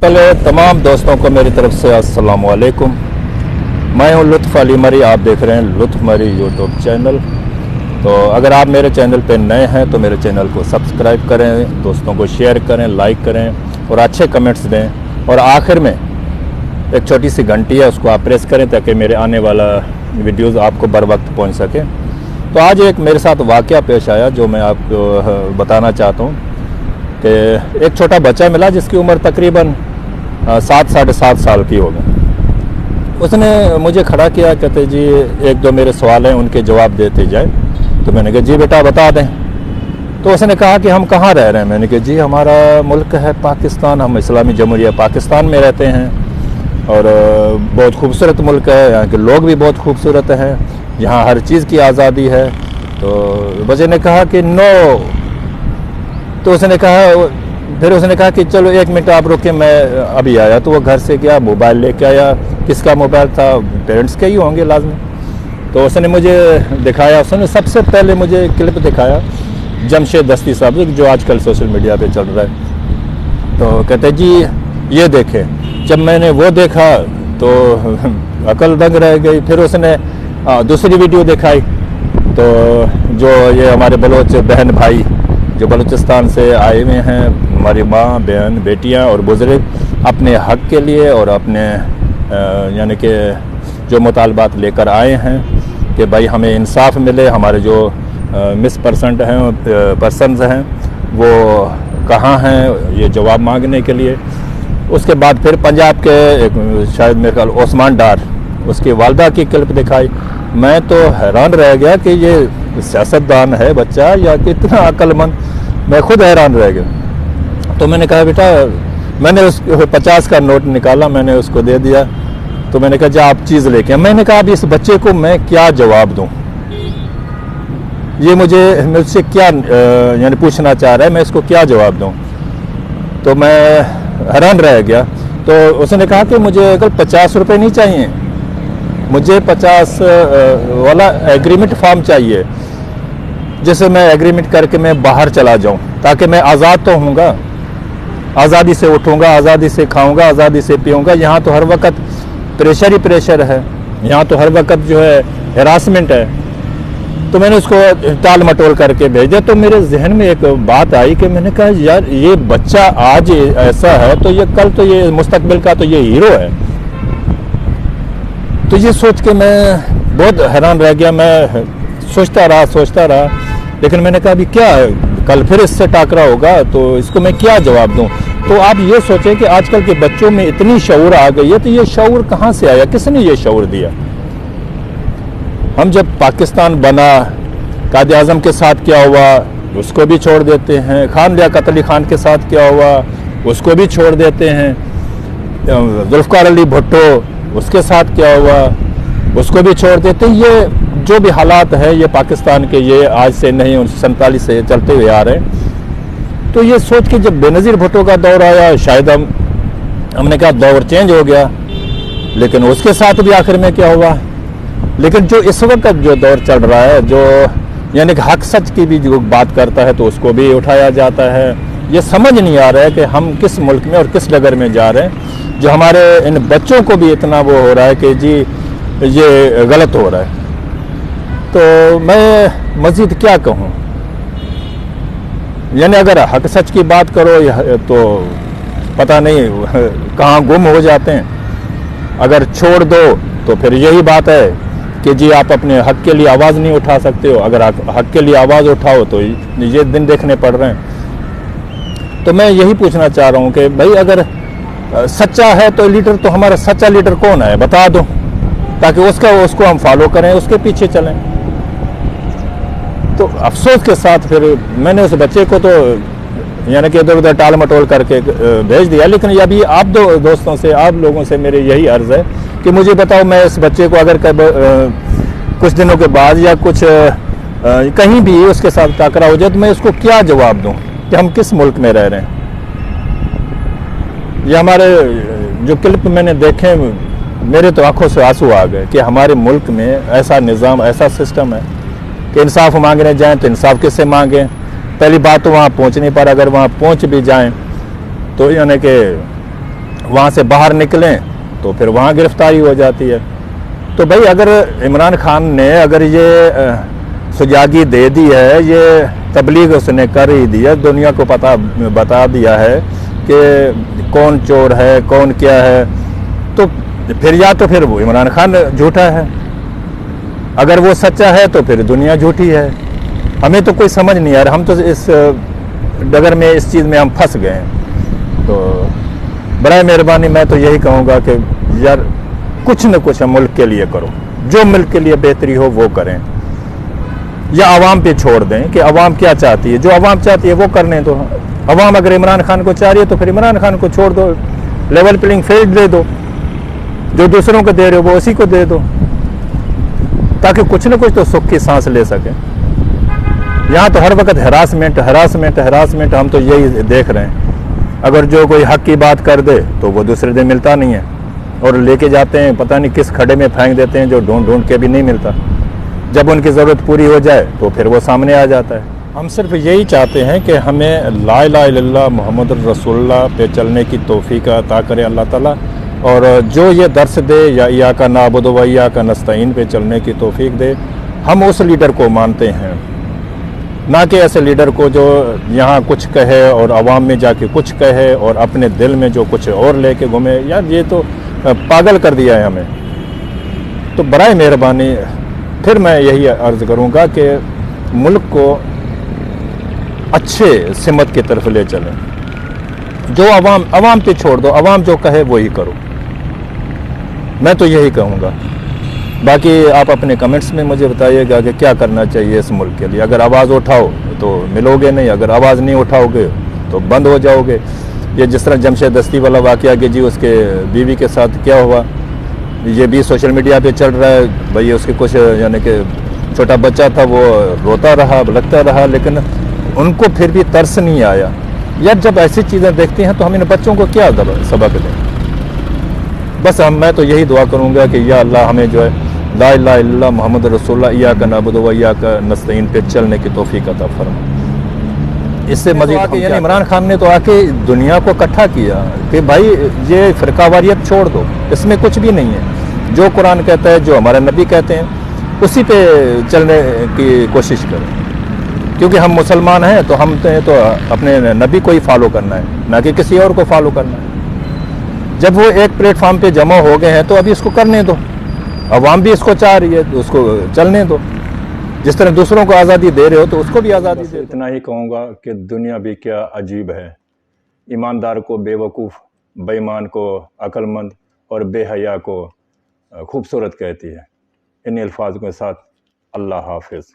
पहले तमाम दोस्तों को मेरी तरफ से अस्सलाम वालेकुम। मैं हूं लुत्फ़ अली मरी, आप देख रहे हैं लुत्फ़ मरी यूट्यूब चैनल। तो अगर आप मेरे चैनल पे नए हैं तो मेरे चैनल को सब्सक्राइब करें, दोस्तों को शेयर करें, लाइक करें और अच्छे कमेंट्स दें। और आखिर में एक छोटी सी घंटी है, उसको आप प्रेस करें ताकि मेरे आने वाला वीडियोज़ आपको बर वक्त पहुँच सके। तो आज एक मेरे साथ वाक़या पेश आया जो मैं आपको बताना चाहता हूँ कि एक छोटा बच्चा मिला जिसकी उम्र तकरीबन 7-7.5 साल की होगी। उसने मुझे खड़ा किया, कहते जी एक दो मेरे सवाल हैं उनके जवाब देते जाए। तो मैंने कहा जी बेटा बता दें। तो उसने कहा कि हम कहाँ रह रहे हैं। मैंने कहा जी हमारा मुल्क है पाकिस्तान, हम इस्लामी जमहूरिया पाकिस्तान में रहते हैं और बहुत खूबसूरत मुल्क है, यहाँ के लोग भी बहुत खूबसूरत हैं, यहाँ हर चीज़ की आज़ादी है। तो बच्चे ने कहा कि नो। तो उसने कहा कि चलो 1 मिनट आप रुके, मैं अभी आया। तो वो घर से गया, मोबाइल लेके आया। किसका मोबाइल था? पेरेंट्स के ही होंगे लाजमी। तो उसने मुझे दिखाया, उसने सबसे पहले मुझे क्लिप दिखाया जमशेद दस्ती साहब जो आजकल सोशल मीडिया पे चल रहा है। तो कहते जी ये देखें। जब मैंने वो देखा तो अकल दंग रह गई। फिर उसने दूसरी वीडियो दिखाई, तो जो ये हमारे बलोच बहन भाई जो बलूचिस्तान से आए हुए हैं, हमारी माँ बहन बेटियाँ और बुज़ुर्ग अपने हक़ के लिए और अपने यानी कि जो मुतालबात लेकर आए हैं कि भाई हमें इंसाफ मिले, हमारे जो मिस पर्सन्स हैं वो कहाँ हैं, ये जवाब मांगने के लिए। उसके बाद फिर पंजाब के एक शायद मेरे ख्याल ओस्मान डार, उसकी वालदा की क्लिप दिखाई। मैं तो हैरान रह गया कि ये सियासतदान है बच्चा या कितना अक्लमंद, मैं खुद हैरान रह गया। तो मैंने कहा बेटा, मैंने उस 50 का नोट निकाला, मैंने उसको दे दिया। तो मैंने कहा जा आप चीज़ लेके। मैंने कहा अब इस बच्चे को मैं क्या जवाब दूं, ये मुझसे क्या यानी पूछना चाह रहा है, मैं इसको क्या जवाब दूं। तो मैं हैरान रह गया। तो उसने कहा कि मुझे अगर 50 रुपये नहीं चाहिए, मुझे 50 वाला एग्रीमेंट फॉर्म चाहिए जिससे मैं एग्रीमेंट करके मैं बाहर चला जाऊं, ताकि मैं आज़ाद तो होऊंगा, आज़ादी से उठूंगा, आज़ादी से खाऊंगा, आज़ादी से पीऊंगा। यहाँ तो हर वक्त प्रेशर ही प्रेशर है, यहाँ तो हर वक्त जो है हिरासमेंट है। तो मैंने उसको टाल मटोल करके भेज दिया। तो मेरे जहन में एक बात आई कि मैंने कहा यार ये बच्चा आज ऐसा है तो ये कल तो ये मुस्तकबिल का तो ये हीरो है। तो ये सोच के मैं बहुत हैरान रह गया। मैं सोचता रहा, लेकिन मैंने कहा अभी क्या है, कल फिर इससे टाकरा होगा तो इसको मैं क्या जवाब दूं। तो आप ये सोचें कि आजकल के बच्चों में इतनी शऊर आ गई है, तो ये शऊर कहाँ से आया, किसने ये शऊर दिया? हम जब पाकिस्तान बना, कायद आज़म के साथ क्या हुआ उसको भी छोड़ देते हैं, खान लियाकत अली खान के साथ क्या हुआ उसको भी छोड़ देते हैं, जुल्फ़िकार अली भुट्टो उसके साथ क्या हुआ उसको भी छोड़ देते हैं। ये जो भी हालात है ये पाकिस्तान के, ये आज से नहीं 1947 से चलते हुए आ रहे हैं। तो ये सोच के जब बेनज़ीर भुट्टो का दौर आया, शायद हमने कहा दौर चेंज हो गया, लेकिन उसके साथ भी आखिर में क्या हुआ। लेकिन जो इस वक्त जो दौर चल रहा है, जो यानी कि हक सच की भी जो बात करता है तो उसको भी उठाया जाता है। ये समझ नहीं आ रहा है कि हम किस मुल्क में और किस डगर में जा रहे हैं, जो हमारे इन बच्चों को भी इतना वो हो रहा है कि जी ये गलत हो रहा है। तो मैं मज़ीद क्या कहूँ, यानी अगर हक सच की बात करो तो पता नहीं कहाँ गुम हो जाते हैं। अगर छोड़ दो तो फिर यही बात है कि जी आप अपने हक के लिए आवाज़ नहीं उठा सकते हो, अगर हक के लिए आवाज़ उठाओ तो ये दिन देखने पड़ रहे हैं। तो मैं यही पूछना चाह रहा हूँ कि भाई अगर सच्चा है तो लीडर, तो हमारा सच्चा लीडर कौन है बता दो, ताकि उसको हम फॉलो करें, उसके पीछे चलें। तो अफसोस के साथ फिर मैंने उस बच्चे को तो यानी कि इधर उधर टाल मटोल करके भेज दिया। लेकिन अभी आप दोस्तों से, आप लोगों से मेरी यही अर्ज़ है कि मुझे बताओ, मैं इस बच्चे को अगर कुछ दिनों के बाद या कुछ कहीं भी उसके साथ टाकरा हो जाए तो मैं उसको क्या जवाब दूं कि हम किस मुल्क में रह रहे हैं। ये हमारे जो क्लिप मैंने देखे, मेरे तो आंखों से आंसू आ गए कि हमारे मुल्क में ऐसा निज़ाम, ऐसा सिस्टम है कि इंसाफ मांगने जाएं तो इंसाफ किससे मांगें। पहली बात तो वहाँ पहुँचने पर, अगर वहाँ पहुँच भी जाएं तो यानी कि वहाँ से बाहर निकलें तो फिर वहाँ गिरफ्तारी हो जाती है। तो भाई अगर इमरान खान ने अगर ये सुजागी दे दी है, ये तबलीग उसने कर ही दी है, दुनिया को बता दिया है कि कौन चोर है कौन क्या है, तो फिर या तो फिर वो इमरान खान झूठा है, अगर वो सच्चा है तो फिर दुनिया झूठी है। हमें तो कोई समझ नहीं आ रहा, हम तो इस डगर में, इस चीज़ में हम फंस गए हैं। तो बराए मेहरबानी मैं तो यही कहूँगा कि यार कुछ न कुछ मुल्क के लिए करो, जो मुल्क के लिए बेहतरी हो वो करें, या आवाम पे छोड़ दें कि आवाम क्या चाहती है, जो आवाम चाहती है वो करने दो। आवाम अगर इमरान खान को चाह रही है तो फिर इमरान खान को छोड़ दो, लेवल प्लेइंग फील्ड दे दो, जो दूसरों को दे रहे हो वो उसी को दे दो, ताकि कुछ न कुछ तो सुख की सांस ले सके। यहाँ तो हर वक्त हरासमेंट हम तो यही देख रहे हैं। अगर जो कोई हक की बात कर दे तो वो दूसरे दिन मिलता नहीं है, और लेके जाते हैं पता नहीं किस खड्डे में फेंक देते हैं, जो ढूंढ के भी नहीं मिलता। जब उनकी ज़रूरत पूरी हो जाए तो फिर वो सामने आ जाता है। हम सिर्फ यही चाहते हैं कि हमें ला इलाहा इल्लल्लाह मुहम्मद रसूलुल्लाह पे चलने की तौफीक अता करे अल्लाह ताला, और जो ये दर्स दे या इय्याका नअबुदु व इय्याका नस्तईन पे चलने की तौफीक दे, हम उस लीडर को मानते हैं, ना कि ऐसे लीडर को जो यहाँ कुछ कहे और आवाम में जाके कुछ कहे और अपने दिल में जो कुछ और लेके घूमे। यार ये तो पागल कर दिया है हमें। तो बराए मेहरबानी फिर मैं यही अर्ज़ करूँगा कि मुल्क को अच्छे सिमत की तरफ ले चलें, जो आवाम पे छोड़ दो, आवाम जो कहे वही करो, मैं तो यही कहूँगा। बाकी आप अपने कमेंट्स में मुझे बताइएगा कि क्या करना चाहिए इस मुल्क के लिए। अगर आवाज़ उठाओ तो मिलोगे नहीं, अगर आवाज़ नहीं उठाओगे तो बंद हो जाओगे। ये जिस तरह जमशेद दस्ती वाला वाक़या कि जी उसके बीवी के साथ क्या हुआ, ये भी सोशल मीडिया पे चल रहा है। भाई उसके कुछ यानी कि छोटा बच्चा था, वो रोता रहा लगता रहा, लेकिन उनको फिर भी तरस नहीं आया। यार जब ऐसी चीज़ें देखते हैं तो हम इन बच्चों को क्या सबक दें। बस मैं तो यही दुआ करूँगा कि या अल्लाह हमें जो है ला इलाहा इल्लल्लाह मुहम्मद रसूलुल्लाह इय्याका नअबुदु व इय्याका नस्तईन पे चलने की तौफीक अता फरमा। इससे मज़ीद यानी इमरान खान ने तो आके दुनिया को इकट्ठा किया कि भाई ये फ़िरकावारियत छोड़ दो, इसमें कुछ भी नहीं है। जो कुरान कहता है, जो हमारे नबी कहते हैं, उसी पे चलने की कोशिश करें, क्योंकि हम मुसलमान हैं तो हम तो अपने नबी को ही फॉलो करना है, ना कि किसी और को फॉलो करना है। जब वो एक प्लेटफार्म पे जमा हो गए हैं तो अभी इसको करने दो, अवाम भी इसको चाह रही है तो उसको चलने दो। जिस तरह दूसरों को आज़ादी दे रहे हो तो उसको भी आज़ादी दे। इतना ही कहूँगा कि दुनिया भी क्या अजीब है, ईमानदार को बेवकूफ़, बेईमान को अक्लमंद और बेहया को खूबसूरत कहती है। इन अल्फाज के साथ अल्लाह हाफिज़।